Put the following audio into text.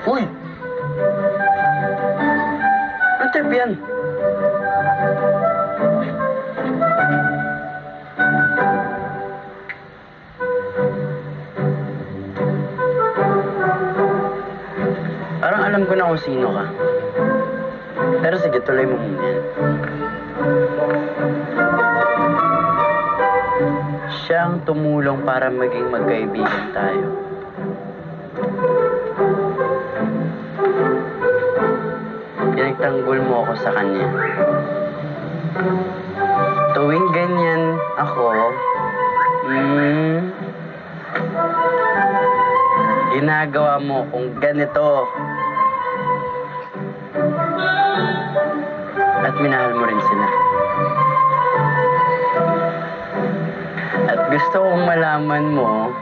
Uy! Ano trip yan? Parang alam ko na kung sino ka. Pero sige, tuloy mo muna yan. Siyang tumulong para maging magkaibigan tayo. Pinagtanggol mo ako sa kanya. Tuwing ganyan ako, ginagawa mo kung ganito. At minahal mo rin sila. At gusto kong malaman mo